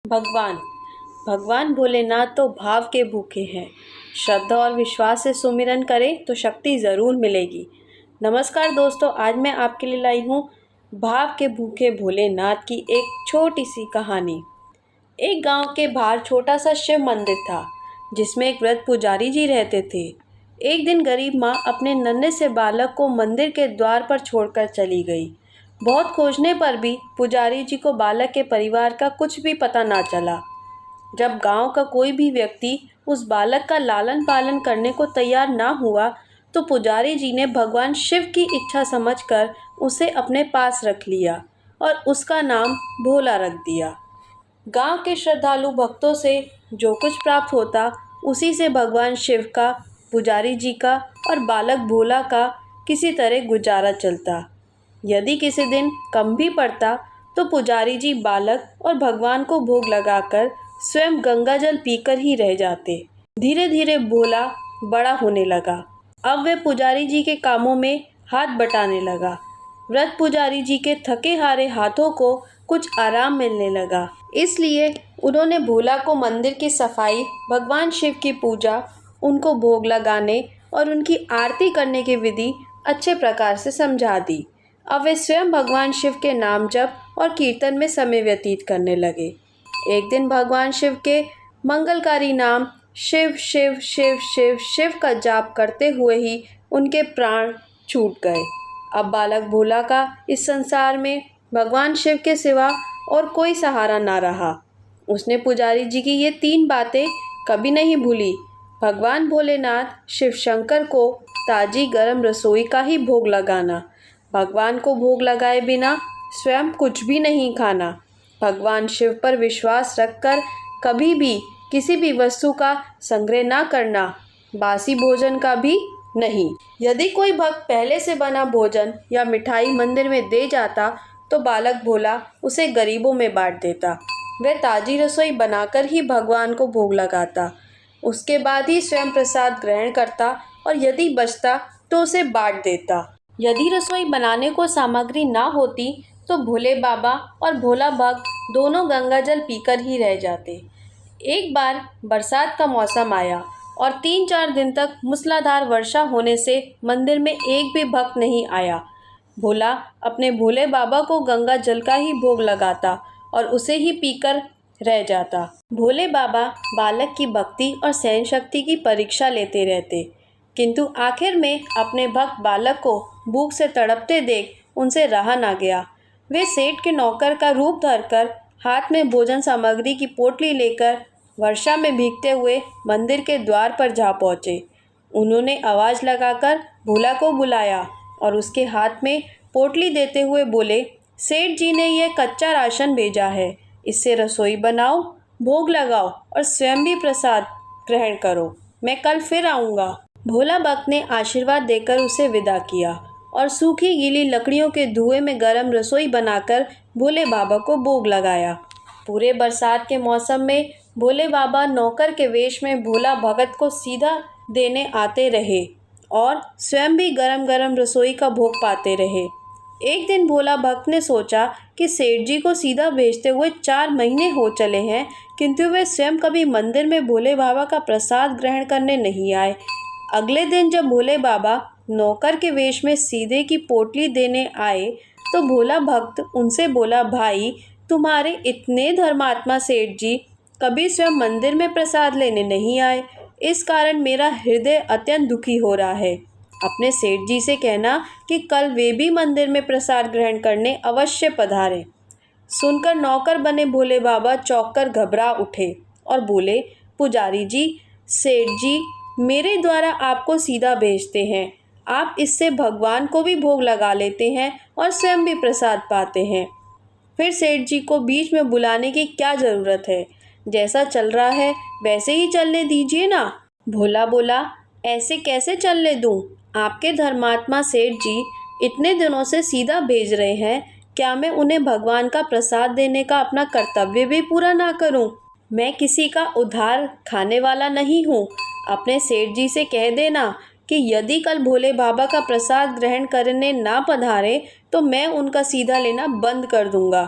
भगवान भगवान भोलेनाथ तो भाव के भूखे हैं। श्रद्धा और विश्वास से सुमिरन करें तो शक्ति ज़रूर मिलेगी। नमस्कार दोस्तों, आज मैं आपके लिए लाई हूँ भाव के भूखे भोलेनाथ की एक छोटी सी कहानी। एक गांव के बाहर छोटा सा शिव मंदिर था, जिसमें एक व्रत पुजारी जी रहते थे। एक दिन गरीब माँ अपने नन्हे से बालक को मंदिर के द्वार पर छोड़कर चली गई। बहुत खोजने पर भी पुजारी जी को बालक के परिवार का कुछ भी पता ना चला। जब गांव का कोई भी व्यक्ति उस बालक का लालन पालन करने को तैयार ना हुआ, तो पुजारी जी ने भगवान शिव की इच्छा समझकर उसे अपने पास रख लिया और उसका नाम भोला रख दिया। गांव के श्रद्धालु भक्तों से जो कुछ प्राप्त होता, उसी से भगवान शिव का, पुजारी जी का और बालक भोला का किसी तरह गुजारा चलता। यदि किसी दिन कम भी पड़ता, तो पुजारी जी बालक और भगवान को भोग लगाकर स्वयं गंगा जल पीकर ही रह जाते। धीरे धीरे भोला बड़ा होने लगा। अब वे पुजारी जी के कामों में हाथ बटाने लगा। व्रत पुजारी जी के थके हारे हाथों को कुछ आराम मिलने लगा। इसलिए उन्होंने भोला को मंदिर की सफाई, भगवान शिव की पूजा, उनको भोग लगाने और उनकी आरती करने की विधि अच्छे प्रकार से समझा दी। अब वे स्वयं भगवान शिव के नाम जप और कीर्तन में समय व्यतीत करने लगे। एक दिन भगवान शिव के मंगलकारी नाम शिव शिव शिव शिव शिव का जाप करते हुए ही उनके प्राण छूट गए। अब बालक भोला का इस संसार में भगवान शिव के सिवा और कोई सहारा ना रहा। उसने पुजारी जी की ये 3 बातें कभी नहीं भूली। भगवान भोलेनाथ शिव शंकर को ताजी गरम रसोई का ही भोग लगाना, भगवान को भोग लगाए बिना स्वयं कुछ भी नहीं खाना, भगवान शिव पर विश्वास रखकर कभी भी किसी भी वस्तु का संग्रह ना करना, बासी भोजन का भी नहीं। यदि कोई भक्त पहले से बना भोजन या मिठाई मंदिर में दे जाता, तो बालक भोला उसे गरीबों में बांट देता। वह ताजी रसोई बनाकर ही भगवान को भोग लगाता। उसके बाद ही स्वयं प्रसाद ग्रहण करता और यदि बचता तो उसे बांट देता। यदि रसोई बनाने को सामग्री ना होती, तो भोले बाबा और भोला भक्त दोनों गंगा जल पीकर ही रह जाते। एक बार बरसात का मौसम आया और 3-4 दिन तक मूसलाधार वर्षा होने से मंदिर में एक भी भक्त नहीं आया। भोला अपने भोले बाबा को गंगा जल का ही भोग लगाता और उसे ही पीकर रह जाता। भोले बाबा बालक की भक्ति और सहन शक्ति की परीक्षा लेते रहते, किंतु आखिर में अपने भक्त बालक को भूख से तड़पते देख उनसे रहा ना गया। वे सेठ के नौकर का रूप धरकर हाथ में भोजन सामग्री की पोटली लेकर वर्षा में भीगते हुए मंदिर के द्वार पर जा पहुँचे। उन्होंने आवाज़ लगाकर भोला को बुलाया और उसके हाथ में पोटली देते हुए बोले, सेठ जी ने यह कच्चा राशन भेजा है, इससे रसोई बनाओ, भोग लगाओ और स्वयं भी प्रसाद ग्रहण करो। मैं कल फिर आऊँगा। भोला भक्त ने आशीर्वाद देकर उसे विदा किया और सूखी गीली लकड़ियों के धुएं में गरम रसोई बनाकर भोले बाबा को भोग लगाया। पूरे बरसात के मौसम में भोले बाबा नौकर के वेश में भोला भगत को सीधा देने आते रहे और स्वयं भी गरम गरम रसोई का भोग पाते रहे। एक दिन भोला भक्त ने सोचा कि सेठ जी को सीधा भेजते हुए 4 महीने हो चले हैं, किंतु वे स्वयं कभी मंदिर में भोले बाबा का प्रसाद ग्रहण करने नहीं आए। अगले दिन जब भोले बाबा नौकर के वेश में सीधे की पोटली देने आए, तो भोला भक्त उनसे बोला, भाई तुम्हारे इतने धर्मात्मा सेठ जी कभी स्वयं मंदिर में प्रसाद लेने नहीं आए, इस कारण मेरा हृदय अत्यंत दुखी हो रहा है। अपने सेठ जी से कहना कि कल वे भी मंदिर में प्रसाद ग्रहण करने अवश्य पधारें। सुनकर नौकर बने भोले बाबा चौंक कर घबरा उठे और बोले, पुजारी जी, सेठ जी मेरे द्वारा आपको सीधा भेजते हैं, आप इससे भगवान को भी भोग लगा लेते हैं और स्वयं भी प्रसाद पाते हैं। फिर सेठ जी को बीच में बुलाने की क्या ज़रूरत है, जैसा चल रहा है वैसे ही चलने दीजिए ना। भोला बोला, ऐसे कैसे चलने दूँ, आपके धर्मात्मा सेठ जी इतने दिनों से सीधा भेज रहे हैं, क्या मैं उन्हें भगवान का प्रसाद देने का अपना कर्तव्य भी पूरा ना करूं? मैं किसी का उधार खाने वाला नहीं हूं। अपने सेठ जी से कह देना कि यदि कल भोले बाबा का प्रसाद ग्रहण करने ना पधारे, तो मैं उनका सीधा लेना बंद कर दूंगा।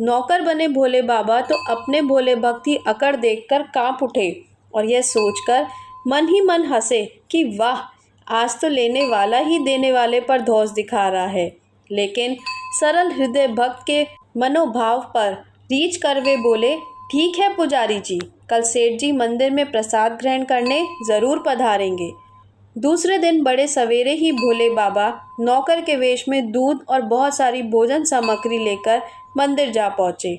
नौकर बने भोले बाबा तो अपने भोले भक्त की अकड़ देखकर कांप उठे और यह सोचकर मन ही मन हंसे कि वाह, आज तो लेने वाला ही देने वाले पर धौंस दिखा रहा है। लेकिन सरल हृदय भक्त के मनोभाव पर रीझ कर वे बोले, ठीक है पुजारी जी, कल सेठ जी मंदिर में प्रसाद ग्रहण करने ज़रूर पधारेंगे। दूसरे दिन बड़े सवेरे ही भोले बाबा नौकर के वेश में दूध और बहुत सारी भोजन सामग्री लेकर मंदिर जा पहुँचे।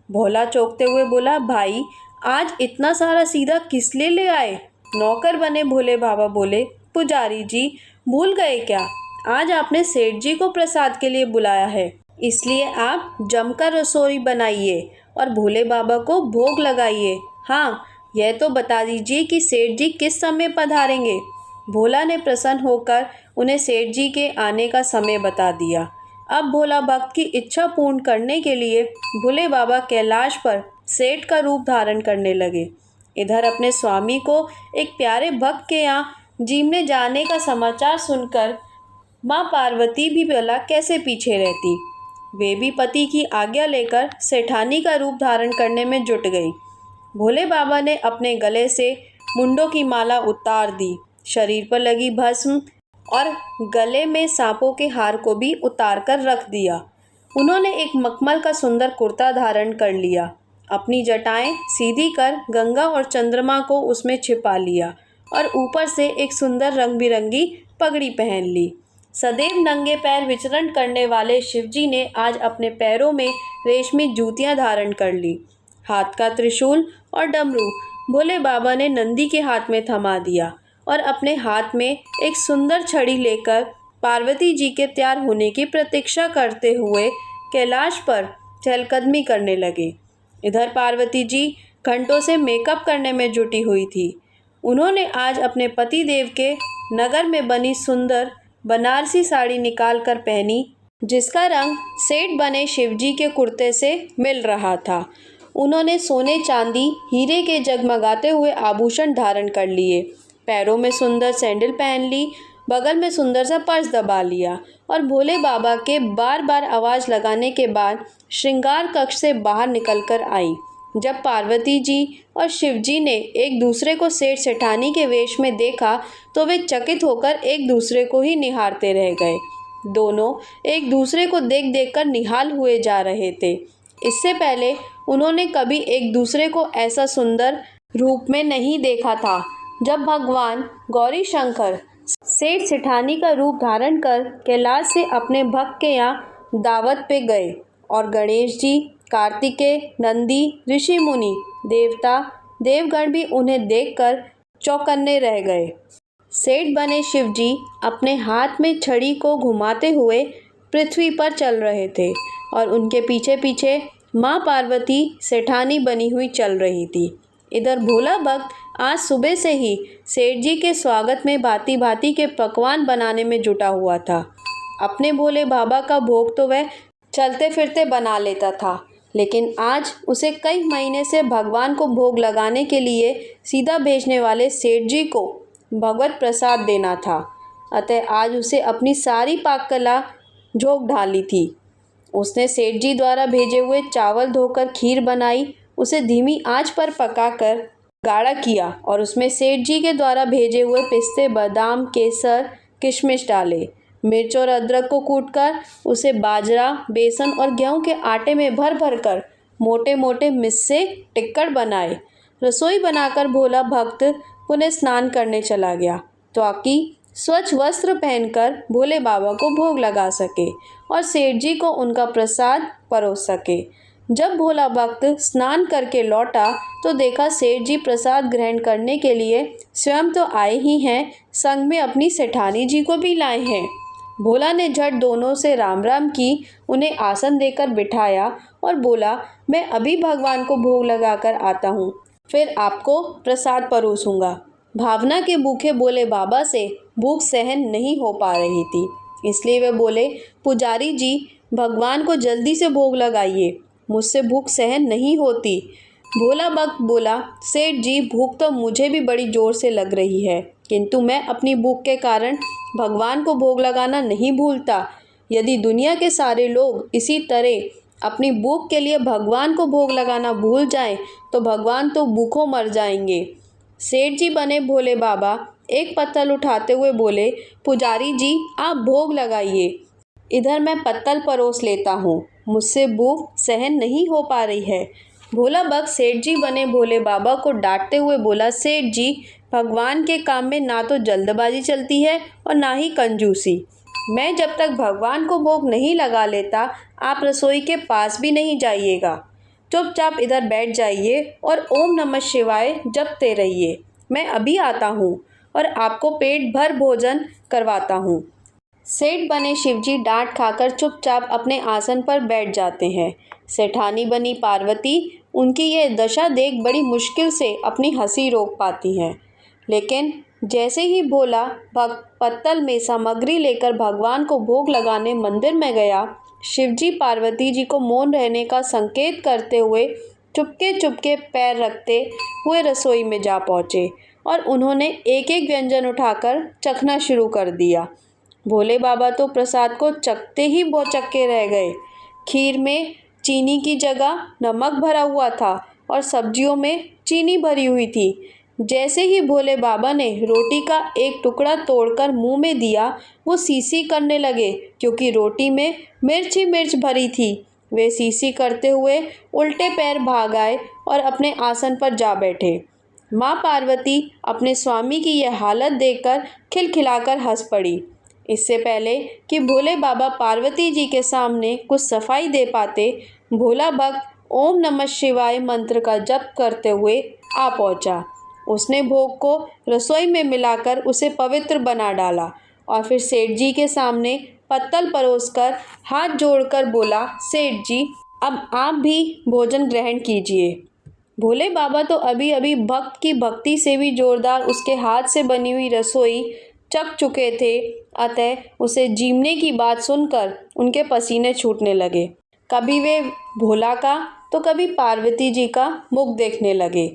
भोला चौंकते हुए बोला, भाई आज इतना सारा सीधा किस लिए ले आए? नौकर बने भोले बाबा बोले, पुजारी जी भूल गए क्या, आज आपने सेठ जी को प्रसाद के लिए बुलाया है, इसलिए आप जमकर रसोई बनाइए और भोले बाबा को भोग लगाइए। हाँ, यह तो बता दीजिए कि सेठ जी किस समय पधारेंगे। भोला ने प्रसन्न होकर उन्हें सेठ जी के आने का समय बता दिया। अब भोला भक्त की इच्छा पूर्ण करने के लिए भोले बाबा कैलाश पर सेठ का रूप धारण करने लगे। इधर अपने स्वामी को एक प्यारे भक्त के यहाँ जीमने जाने का समाचार सुनकर माँ पार्वती भी भला कैसे पीछे रहती। वे भी पति की आज्ञा लेकर सेठानी का रूप धारण करने में जुट गई। भोले बाबा ने अपने गले से मुंडों की माला उतार दी, शरीर पर लगी भस्म और गले में सांपों के हार को भी उतार कर रख दिया। उन्होंने एक मखमल का सुंदर कुर्ता धारण कर लिया, अपनी जटाएं सीधी कर गंगा और चंद्रमा को उसमें छिपा लिया और ऊपर से एक सुंदर रंग बिरंगी पगड़ी पहन ली। सदैव नंगे पैर विचरण करने वाले शिवजी ने आज अपने पैरों में रेशमी जूतियां धारण कर ली। हाथ का त्रिशूल और डमरू भोले बाबा ने नंदी के हाथ में थमा दिया और अपने हाथ में एक सुंदर छड़ी लेकर पार्वती जी के तैयार होने की प्रतीक्षा करते हुए कैलाश पर चहलकदमी करने लगे। इधर पार्वती जी घंटों से मेकअप करने में जुटी हुई थी। उन्होंने आज अपने पति देव के नगर में बनी सुंदर बनारसी साड़ी निकाल कर पहनी, जिसका रंग सेठ बने शिवजी के कुर्ते से मिल रहा था। उन्होंने सोने चांदी हीरे के जगमगाते हुए आभूषण धारण कर लिए, पैरों में सुंदर सैंडल पहन ली, बगल में सुंदर सा पर्स दबा लिया और भोले बाबा के बार बार आवाज़ लगाने के बाद श्रृंगार कक्ष से बाहर निकलकर आई। जब पार्वती जी और शिवजी ने एक दूसरे को सेठ सेठानी के वेश में देखा तो वे चकित होकर एक दूसरे को ही निहारते रह गए। दोनों एक दूसरे को देख देख कर निहाल हुए जा रहे थे। इससे पहले उन्होंने कभी एक दूसरे को ऐसा सुंदर रूप में नहीं देखा था। जब भगवान गौरी शंकर सेठ सेठानी का रूप धारण कर कैलाश से अपने भक्त के यहाँ दावत पे गए और गणेश जी, कार्तिकेय, नंदी, ऋषि मुनि, देवता, देवगण भी उन्हें देखकर चौकन्ने रह गए। सेठ बने शिवजी अपने हाथ में छड़ी को घुमाते हुए पृथ्वी पर चल रहे थे और उनके पीछे पीछे माँ पार्वती सेठानी बनी हुई चल रही थी। इधर भोला भक्त आज सुबह से ही सेठ जी के स्वागत में भांति भांति के पकवान बनाने में जुटा हुआ था। अपने भोले बाबा का भोग तो वह चलते फिरते बना लेता था, लेकिन आज उसे कई महीने से भगवान को भोग लगाने के लिए सीधा भेजने वाले सेठ जी को भगवत प्रसाद देना था। अतः आज उसे अपनी सारी पाक कला झोंक डाली थी। उसने सेठ जी द्वारा भेजे हुए चावल धोकर खीर बनाई, उसे धीमी आंच पर पकाकर गाढ़ा किया और उसमें सेठ जी के द्वारा भेजे हुए पिस्ते, बादाम, केसर, किशमिश डाले। मिर्च और अदरक को कूटकर उसे बाजरा, बेसन और गेहूं के आटे में भर भर कर मोटे मोटे मिस्से टिक्कड़ बनाए। रसोई बनाकर भोला भक्त पुनः स्नान करने चला गया ताकि स्वच्छ वस्त्र पहनकर भोले बाबा को भोग लगा सके और सेठ जी को उनका प्रसाद परोस सके। जब भोला भक्त स्नान करके लौटा तो देखा सेठ जी प्रसाद ग्रहण करने के लिए स्वयं तो आए ही हैं, संग में अपनी सेठानी जी को भी लाए हैं। भोला ने झट दोनों से राम राम की, उन्हें आसन देकर बिठाया और बोला, मैं अभी भगवान को भोग लगाकर आता हूँ, फिर आपको प्रसाद परोसूंगा। भावना के भूखे भोले बाबा से भूख सहन नहीं हो पा रही थी, इसलिए वे बोले, पुजारी जी भगवान को जल्दी से भोग लगाइए, मुझसे भूख सहन नहीं होती। भोला भक्त बोला, सेठ जी भूख तो मुझे भी बड़ी ज़ोर से लग रही है, किंतु मैं अपनी भूख के कारण भगवान को भोग लगाना नहीं भूलता। यदि दुनिया के सारे लोग इसी तरह अपनी भूख के लिए भगवान को भोग लगाना भूल जाएं तो भगवान तो भूखों मर जाएंगे। सेठ जी बने भोले बाबा एक पत्तल उठाते हुए बोले, पुजारी जी आप भोग लगाइए, इधर मैं पत्तल परोस लेता हूँ, मुझसे भूख सहन नहीं हो पा रही है। भोला भक्त सेठ जी बने भोले बाबा को डांटते हुए बोला, सेठ जी भगवान के काम में ना तो जल्दबाजी चलती है और ना ही कंजूसी। मैं जब तक भगवान को भोग नहीं लगा लेता आप रसोई के पास भी नहीं जाइएगा। चुपचाप इधर बैठ जाइए और ओम नमः शिवाय जपते रहिए। मैं अभी आता हूँ और आपको पेट भर भोजन करवाता हूँ। सेठ बने शिवजी डांट खाकर चुपचाप अपने आसन पर बैठ जाते हैं। सेठानी बनी पार्वती उनकी यह दशा देख बड़ी मुश्किल से अपनी हंसी रोक पाती हैं। लेकिन जैसे ही भोला भक्त पत्तल में सामग्री लेकर भगवान को भोग लगाने मंदिर में गया, शिवजी पार्वती जी को मौन रहने का संकेत करते हुए चुपके चुपके पैर रखते हुए रसोई में जा पहुँचे और उन्होंने एक एक व्यंजन उठाकर चखना शुरू कर दिया। भोले बाबा तो प्रसाद को चखते ही भौचक्के रह गए। खीर में चीनी की जगह नमक भरा हुआ था और सब्जियों में चीनी भरी हुई थी। जैसे ही भोले बाबा ने रोटी का एक टुकड़ा तोड़कर मुंह में दिया, वो सीसी करने लगे क्योंकि रोटी में मिर्च ही मिर्च भरी थी। वे सीसी करते हुए उल्टे पैर भाग आए और अपने आसन पर जा बैठे। माँ पार्वती अपने स्वामी की यह हालत देखकर खिलखिलाकर हंस पड़ी। इससे पहले कि भोले बाबा पार्वती जी के सामने कुछ सफाई दे पाते, भोला भक्त ओम नमः शिवाय मंत्र का जप करते हुए आ पहुंचा। उसने भोग को रसोई में मिलाकर उसे पवित्र बना डाला और फिर सेठ जी के सामने पत्तल परोसकर हाथ जोड़कर बोला, सेठ जी अब आप भी भोजन ग्रहण कीजिए। भोले बाबा तो अभी अभी भक्त की भक्ति से भी जोरदार उसके हाथ से बनी हुई रसोई चख चुके थे, अतः उसे जीमने की बात सुनकर उनके पसीने छूटने लगे। कभी वे भोला का तो कभी पार्वती जी का मुख देखने लगे।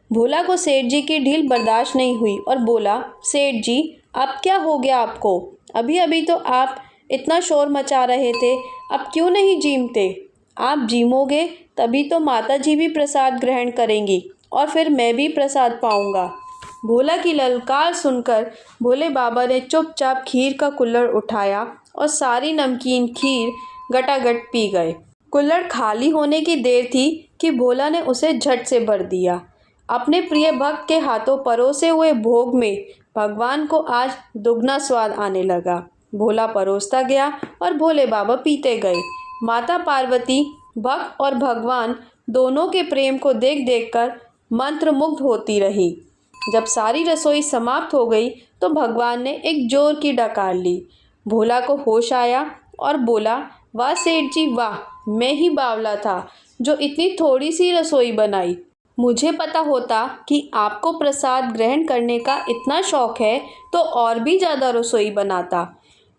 भोला को सेठ जी की ढील बर्दाश्त नहीं हुई और बोला, सेठ जी अब क्या हो गया आपको? अभी अभी तो आप इतना शोर मचा रहे थे, अब क्यों नहीं जीमते? आप जीमोगे तभी तो माता जी भी प्रसाद ग्रहण करेंगी और फिर मैं भी प्रसाद पाऊंगा। भोला की ललकार सुनकर भोले बाबा ने चुपचाप खीर का कुल्हड़ उठाया और सारी नमकीन खीर गटागट पी गए। कुल्हड़ खाली होने की देर थी कि भोला ने उसे झट से भर दिया। अपने प्रिय भक्त के हाथों परोसे हुए भोग में भगवान को आज दुगना स्वाद आने लगा। भोला परोसता गया और भोले बाबा पीते गए। माता पार्वती भक्त और भगवान दोनों के प्रेम को देख देखकर मंत्रमुग्ध होती रही। जब सारी रसोई समाप्त हो गई तो भगवान ने एक जोर की डकार ली। भोला को होश आया और बोला, वाह सेठ जी वाह, मैं ही बावला था जो इतनी थोड़ी सी रसोई बनाई। मुझे पता होता कि आपको प्रसाद ग्रहण करने का इतना शौक है तो और भी ज़्यादा रसोई बनाता।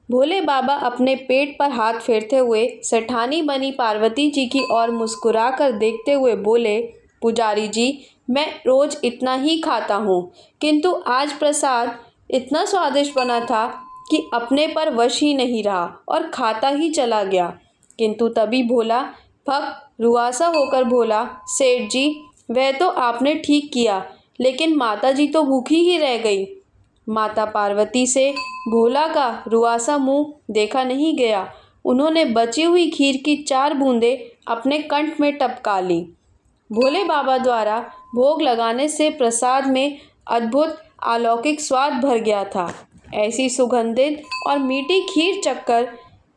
भोले बाबा अपने पेट पर हाथ फेरते हुए सेठानी बनी पार्वती जी की ओर मुस्कुरा कर देखते हुए बोले, पुजारी जी मैं रोज़ इतना ही खाता हूँ, किंतु आज प्रसाद इतना स्वादिष्ट बना था कि अपने पर वश ही नहीं रहा और खाता ही चला गया। किंतु तभी भोला भक्त रुआसा होकर बोला, सेठ जी वह तो आपने ठीक किया, लेकिन माता जी तो भूखी ही रह गई। माता पार्वती से भोला का रुआसा मुंह देखा नहीं गया। उन्होंने बची हुई खीर की 4 बूंदें अपने कंठ में टपका ली। भोले बाबा द्वारा भोग लगाने से प्रसाद में अद्भुत अलौकिक स्वाद भर गया था। ऐसी सुगंधित और मीठी खीर चखकर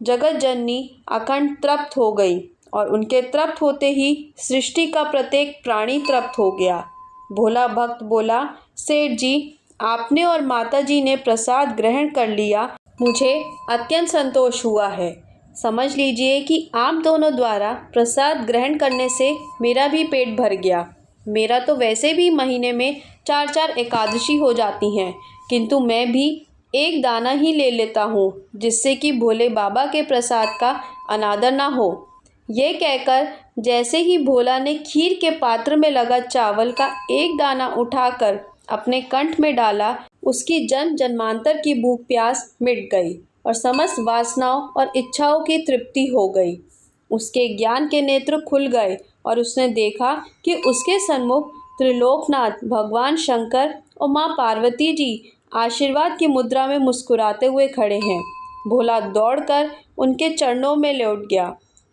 जगत जननी अखंड तृप्त हो गई और उनके तृप्त होते ही सृष्टि का प्रत्येक प्राणी तृप्त हो गया। भोला भक्त बोला, सेठ जी आपने और माता जी ने प्रसाद ग्रहण कर लिया, मुझे अत्यंत संतोष हुआ है। समझ लीजिए कि आप दोनों द्वारा प्रसाद ग्रहण करने से मेरा भी पेट भर गया। मेरा तो वैसे भी महीने में 4-4 एकादशी हो जाती हैं, किंतु मैं भी एक दाना ही ले लेता हूँ जिससे कि भोले बाबा के प्रसाद का अनादर ना हो। ये कहकर जैसे ही भोला ने खीर के पात्र में लगा चावल का एक दाना उठाकर अपने कंठ में डाला, उसकी जन्म जन्मांतर की भूख प्यास मिट गई और समस्त वासनाओं और इच्छाओं की तृप्ति हो गई। उसके ज्ञान के नेत्र खुल गए और उसने देखा कि उसके सन्मुख त्रिलोकनाथ, भगवान शंकर और माँ पार्वती जी आशीर्वाद की मुद्रा में मुस्कुराते हुए खड़े हैं। भोला दौड़कर उनके चरणों में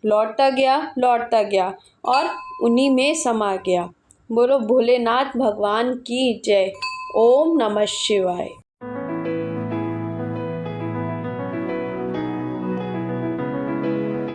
लौटता गया और उन्हीं में समा गया। बोलो भोलेनाथ भगवान की जय। ओम नमः शिवाय।